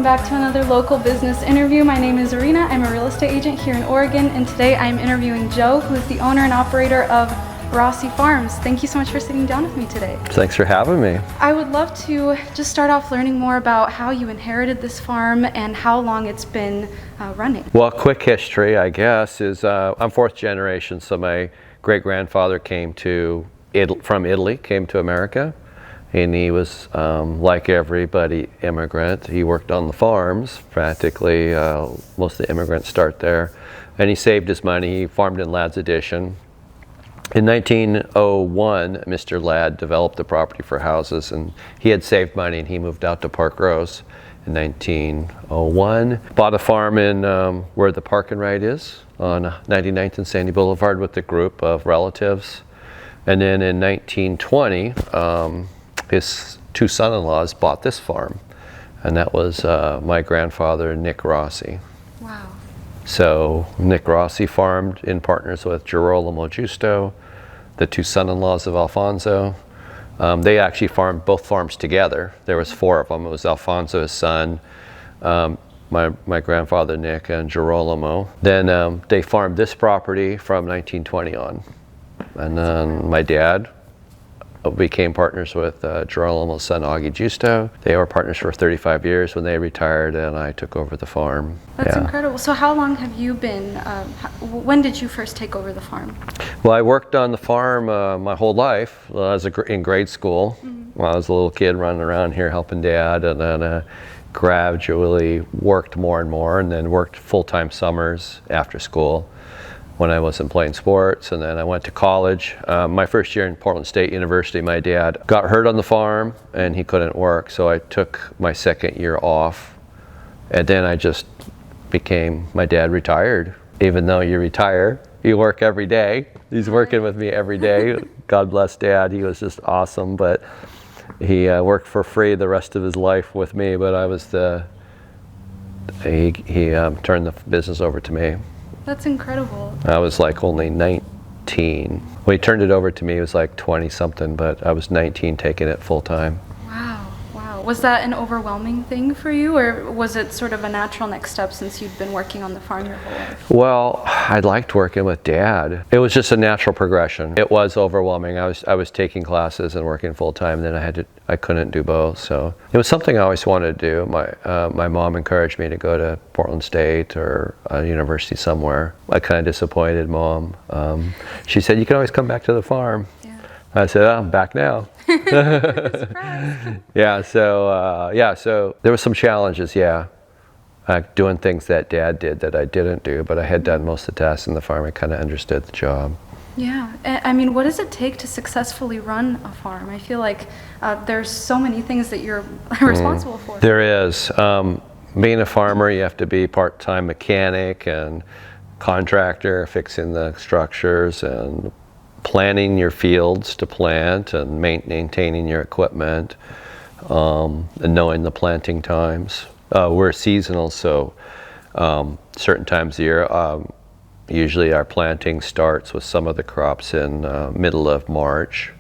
back to another local business interview. My name is Arena. I'm a real estate agent here in Oregon, and today I'm interviewing Joe, who is the owner and operator of Rossi Farms. Thank you so much for sitting down with me today. Thanks for having me. I would love to just start off learning more about how you inherited this farm and how long it's been running. Well, quick history, I guess, is I'm fourth generation, so my great-grandfather came from Italy, came to America. And he was, like everybody, immigrant. He worked on the farms, practically. Most of the immigrants start there. And he saved his money. He farmed in Ladd's Addition. In 1901, Mr. Ladd developed the property for houses, and he had saved money, and he moved out to Parkrose in 1901. Bought a farm in where the Park and Ride is, on 99th and Sandy Boulevard, with a group of relatives. And then in 1920, his two son-in-laws bought this farm, and that was my grandfather, Nick Rossi. Wow. So Nick Rossi farmed in partners with Girolamo Giusto, the two son-in-laws of Alfonso. They actually farmed both farms together. There was four of them. It was Alfonso, his son, my grandfather Nick, and Girolamo. Then they farmed this property from 1920 on. And then my dad became partners with Girolamo's son, Augie Giusto. They were partners for 35 years when they retired, and I took over the farm. That's incredible. So how long have you been, when did you first take over the farm? Well, I worked on the farm my whole life. I was in grade school. When I was a little kid running around here helping Dad, and then gradually worked more and more, and then worked full-time summers after school when I wasn't playing sports. And then I went to college. My first year in Portland State University, my dad got hurt on the farm and he couldn't work, so I took my second year off, and then my dad retired. Even though you retire, you work every day. He's working with me every day. God bless Dad, he was just awesome, but he worked for free the rest of his life with me, but he turned the business over to me. That's incredible. I was like only 19. When he turned it over to me, it was like 20 something, but I was 19 taking it full time. Wow, wow. Was that an overwhelming thing for you, or was it sort of a natural next step since you'd been working on the farm your whole life? Well, I liked working with Dad. It was just a natural progression. It was overwhelming. I was taking classes and working full time, and then I couldn't do both. So it was something I always wanted to do. My mom encouraged me to go to Portland State or a university somewhere. I kind of disappointed Mom. She said, "You can always come back to the farm." Yeah. I said, "Oh, I'm back now." So there were some challenges, doing things that Dad did that I didn't do, but I had done most of the tasks in the farm. I kind of understood the job. Yeah, I mean, what does it take to successfully run a farm? I feel like there's so many things that you're responsible for. There is. Being a farmer, you have to be part-time mechanic and contractor, fixing the structures and planning your fields to plant and maintaining your equipment, and knowing the planting times. We're seasonal, so certain times of the year, usually our planting starts with some of the crops in middle of March,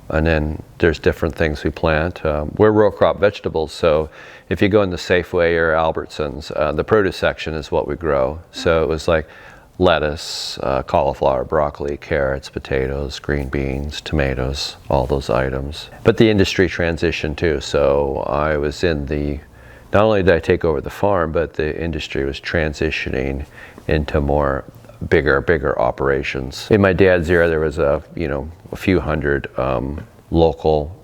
and then there's different things we plant. We're row crop vegetables, so if you go into Safeway or Albertsons, the produce section is what we grow. So it was like lettuce, cauliflower, broccoli, carrots, potatoes, green beans, tomatoes, all those items. But the industry transitioned too, so I was not only did I take over the farm, but the industry was transitioning into bigger operations. In my dad's era, there was a few hundred local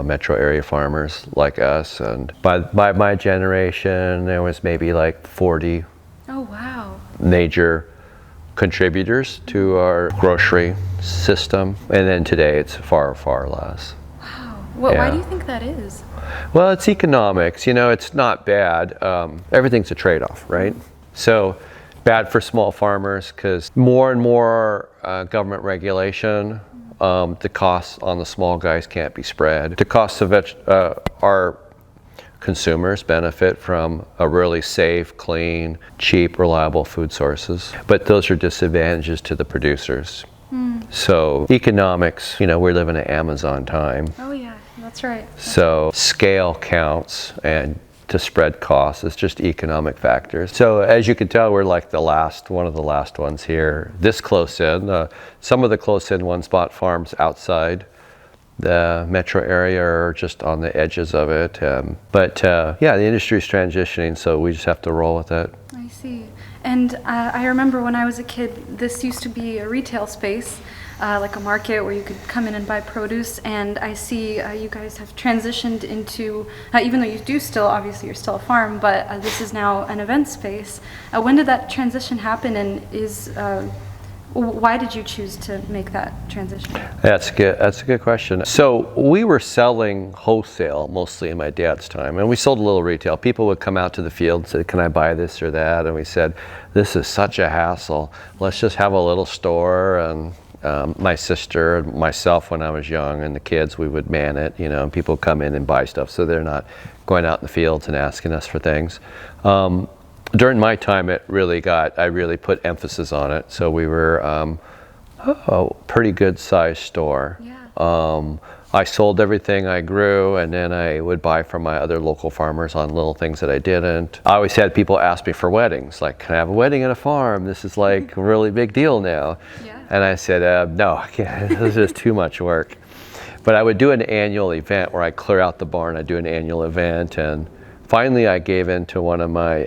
metro area farmers like us, and by my generation, there was maybe like 40 major contributors to our grocery system, and then today it's far less. Wow. Why do you think that is? Well, it's economics. It's not bad. Everything's a trade-off, right? So bad for small farmers because more and more government regulation, the costs on the small guys can't be spread. The costs of our consumers benefit from a really safe, clean, cheap, reliable food sources, but those are disadvantages to the producers. So economics, we live in an Amazon time. Oh yeah, that's right. So scale counts, and to spread costs. It's just economic factors. So as you can tell, we're like one of the last ones here, this close in. Some of the close in ones bought farms outside the metro area or just on the edges of it. But yeah, the industry is transitioning, so we just have to roll with it. I see. And I remember when I was a kid, this used to be a retail space, like a market where you could come in and buy produce. And I see you guys have transitioned into, even though you do still, obviously you're still a farm, but this is now an event space. When did that transition happen, and why did you choose to make that transition? That's good. That's a good question. So we were selling wholesale mostly in my dad's time, and we sold a little retail. People would come out to the field and say, "Can I buy this or that?" And we said, "This is such a hassle. Let's just have a little store." And my sister and myself, when I was young, and the kids, we would man it. And people come in and buy stuff, so they're not going out in the fields and asking us for things. During my time, I really put emphasis on it. So we were a pretty good sized store. Yeah. I sold everything I grew, and then I would buy from my other local farmers on little things that I didn't. I always had people ask me for weddings, like, "Can I have a wedding at a farm? This is like a really big deal now." Yeah. And I said, "No, I can't. This is just too much work." But I would do an annual event where I clear out the barn. I'd do an annual event, and finally I gave in to one of my,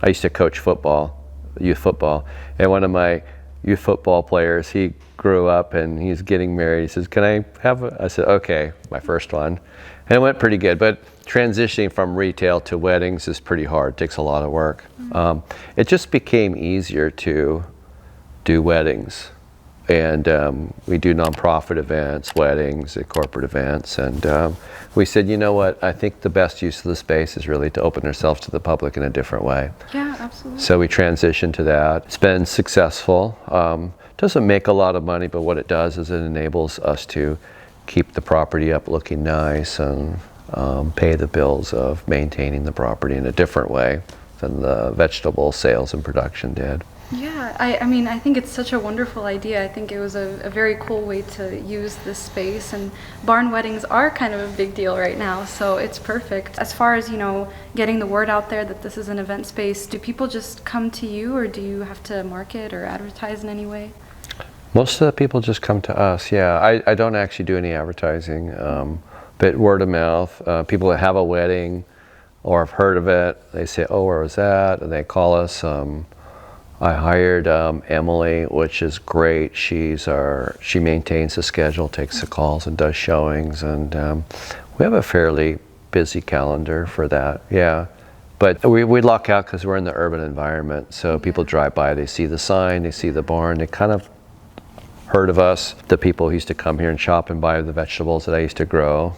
I used to coach football, youth football, and one of my youth football players, he grew up and he's getting married. He says, "Can I have I said, "Okay," my first one. And it went pretty good, but transitioning from retail to weddings is pretty hard. It takes a lot of work. Mm-hmm. It just became easier to do weddings. And we do nonprofit events, weddings, and corporate events. And we said, you know what, I think the best use of the space is really to open ourselves to the public in a different way. Yeah, absolutely. So we transitioned to that. It's been successful. Doesn't make a lot of money, but what it does is it enables us to keep the property up looking nice and pay the bills of maintaining the property in a different way than the vegetable sales and production did. Yeah, I mean, I think it's such a wonderful idea. I think it was a very cool way to use this space, and barn weddings are kind of a big deal right now, so it's perfect. As far as, getting the word out there that this is an event space, do people just come to you, or do you have to market or advertise in any way? Most of the people just come to us, yeah. I don't actually do any advertising, but word of mouth. People that have a wedding or have heard of it, they say, "Oh, where was that?" And they call us. I hired Emily, which is great. She maintains the schedule, takes the calls, and does showings, and we have a fairly busy calendar for that. Yeah, but we luck out because we're in the urban environment. So people drive by, they see the sign, they see the barn, they kind of heard of us. The people who used to come here and shop and buy the vegetables that I used to grow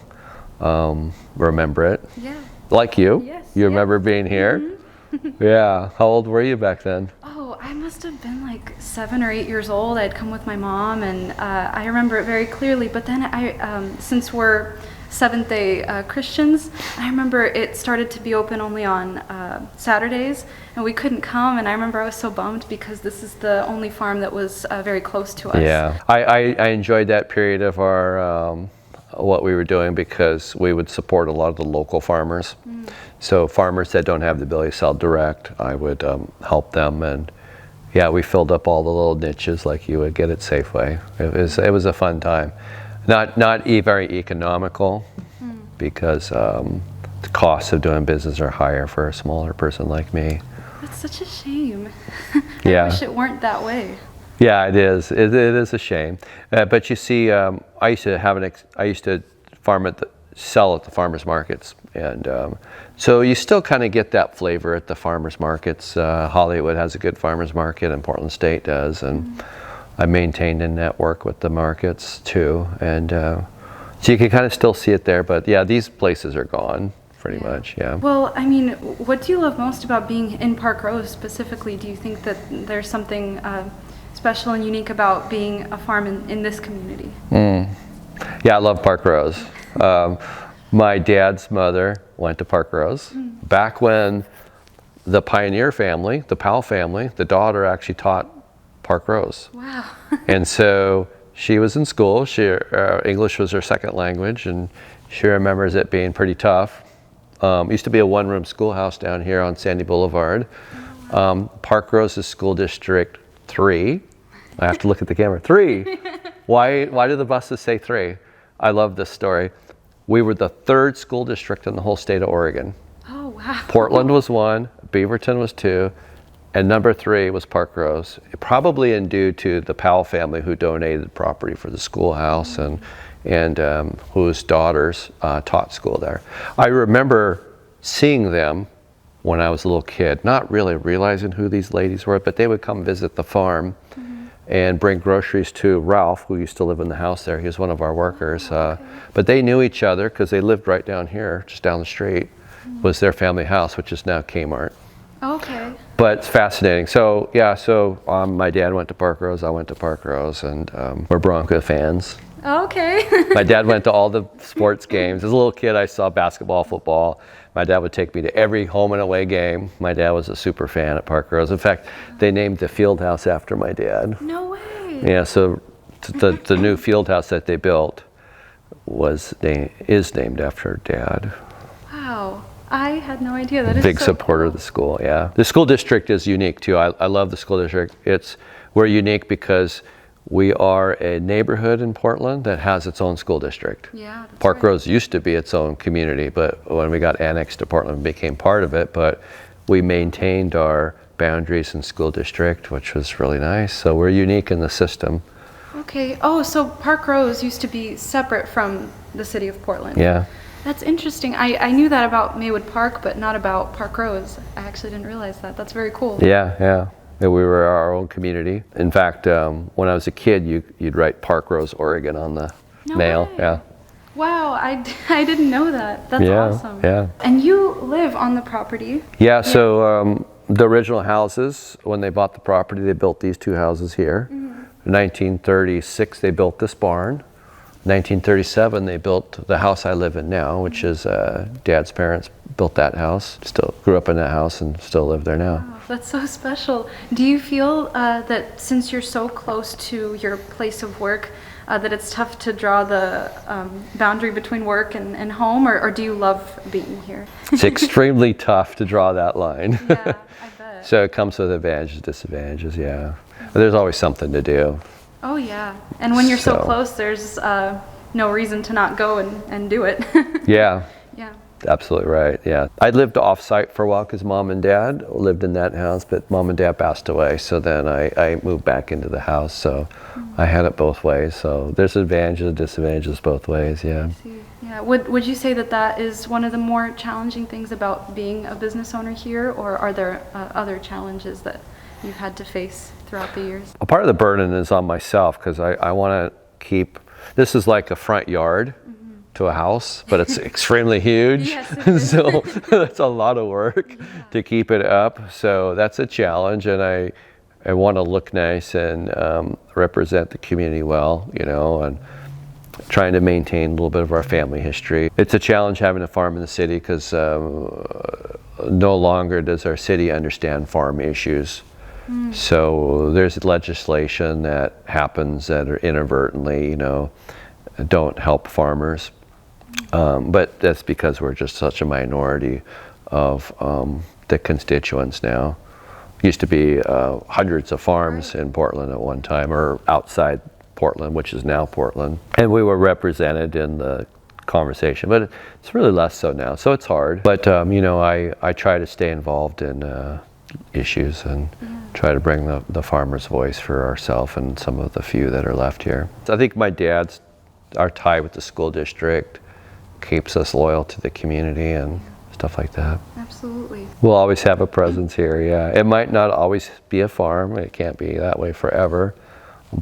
remember it. Yeah. Like you. Yes. You remember being here? Mm-hmm. Yeah. How old were you back then? I must have been like 7 or 8 years old. I'd come with my mom, and I remember it very clearly. But then since we're Seventh-day Christians, I remember it started to be open only on Saturdays, and we couldn't come. And I remember I was so bummed because this is the only farm that was very close to us. Yeah, I enjoyed that period of our what we were doing because we would support a lot of the local farmers. So farmers that don't have the ability to sell direct, I would help them, and yeah, we filled up all the little niches like you would get at Safeway. It was a fun time. Not very economical because the costs of doing business are higher for a smaller person like me. That's such a shame. Yeah. I wish it weren't that way. Yeah, it is. It is a shame. But you see, I used to sell at the farmers markets, and so you still kind of get that flavor at the farmers markets. Hollywood has a good farmers market, and Portland State does, and I maintained a network with the markets too, and so you can kind of still see it there. But yeah, these places are gone pretty much. Yeah. Well, I mean, what do you love most about being in Parkrose specifically? Do you think that there's something special and unique about being a farm in this community? Yeah, I love Parkrose. My dad's mother went to Parkrose back when the Pioneer family, the Powell family, the daughter actually taught Parkrose. Wow. And so she was in school. English was her second language, and she remembers it being pretty tough. Used to be a one-room schoolhouse down here on Sandy Boulevard. Parkrose is School District 3. I have to look at the camera. 3. Why do the buses say 3? I love this story. We were the 3rd school district in the whole state of Oregon. Oh, wow. Portland was 1, Beaverton was 2, and number 3 was Parkrose. Probably in due to the Powell family who donated property for the schoolhouse and whose daughters taught school there. I remember seeing them when I was a little kid, not really realizing who these ladies were, but they would come visit the farm and bring groceries to Ralph, who used to live in the house there. He was one of our workers. But they knew each other because they lived right down here, just down the street, was their family house, which is now Kmart. Okay. But it's fascinating. So yeah, my dad went to Parkrose, I went to Parkrose, and we're Bronco fans. Okay. My dad went to all the sports games. As a little kid, I saw basketball, football. My dad would take me to every home and away game. My dad was a super fan at Parkrose. In fact, they named the field house after my dad. No way. Yeah, so the new field house that they built is named after Dad. Wow. I had no idea. That is Big so supporter of the school, yeah. The school district is unique too. I love the school district. We're unique because we are a neighborhood in Portland that has its own school district. Yeah. Parkrose used to be its own community, but when we got annexed to Portland, we became part of it. But we maintained our boundaries and school district, which was really nice. So we're unique in the system. Okay. Oh, so Parkrose used to be separate from the city of Portland. Yeah. That's interesting. I knew that about Maywood Park, but not about Parkrose. I actually didn't realize that. That's very cool. Yeah. We were our own community. In fact, when I was a kid, you'd write Parkrose, Oregon on the mail. Way. Yeah. Wow, I didn't know that. That's awesome. Yeah. And you live on the property? Yeah, so the original houses, when they bought the property, they built these 2 houses here. In 1936, they built this barn. 1937, they built the house I live in now, which is Dad's parents built that house. Still grew up in that house and still live there now. Wow, that's so special. Do you feel that since you're so close to your place of work, that it's tough to draw the boundary between work and home, or do you love being here? It's extremely tough to draw that line. Yeah, I bet. So it comes with advantages, disadvantages, yeah. But there's always something to do. Oh yeah, and when you're so close, there's no reason to not go and do it. Yeah. Yeah. Absolutely right, yeah. I lived off-site for a while because Mom and Dad lived in that house, but Mom and Dad passed away, so then I moved back into the house, so I had it both ways. So there's advantages and disadvantages both ways, yeah. I see. Yeah. Would you say that is one of the more challenging things about being a business owner here, or are there other challenges that you've had to face throughout the years? A part of the burden is on myself because I want to keep, this is like a front yard to a house, but it's extremely huge. Yes, it is. So that's a lot of work to keep it up. So that's a challenge, and I want to look nice and represent the community well, and trying to maintain a little bit of our family history. It's a challenge having a farm in the city because no longer does our city understand farm issues. So there's legislation that happens that are inadvertently, don't help farmers. But that's because we're just such a minority of the constituents now. Used to be hundreds of farms in Portland at one time, or outside Portland, which is now Portland. And we were represented in the conversation, but it's really less so now, so it's hard. But I try to stay involved in issues and try to bring the farmer's voice for ourselves and some of the few that are left here. So I think our tie with the school district keeps us loyal to the community and stuff like that. Absolutely. We'll always have a presence here, yeah. It might not always be a farm, it can't be that way forever,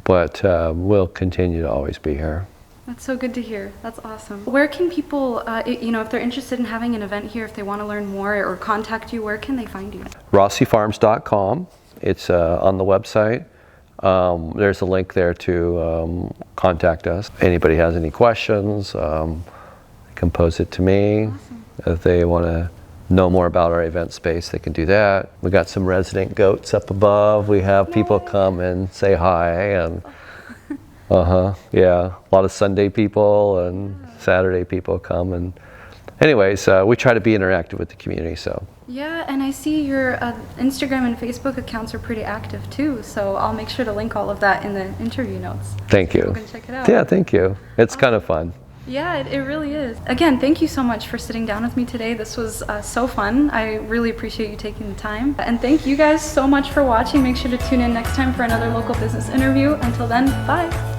but we'll continue to always be here. That's so good to hear. That's awesome. Where can people, if they're interested in having an event here, if they want to learn more or contact you, where can they find you? RossiFarms.com. It's on the website. There's a link there to contact us. Anybody has any questions, they can pose it to me. Awesome. If they want to know more about our event space, they can do that. We got some resident goats up above. We have people come and say hi, and yeah, a lot of Sunday people and Saturday people come and anyways, we try to be interactive with the community. So Yeah, and I see your Instagram and Facebook accounts are pretty active too, so I'll make sure to link all of that in the interview notes. thank So you. people can check it out. Yeah, thank you. It's kind of fun. Yeah, it really is. Again, thank you so much for sitting down with me today. This was so fun. I really appreciate you taking the time. And thank you guys so much for watching. Make sure to tune in next time for another local business interview. Until then, bye.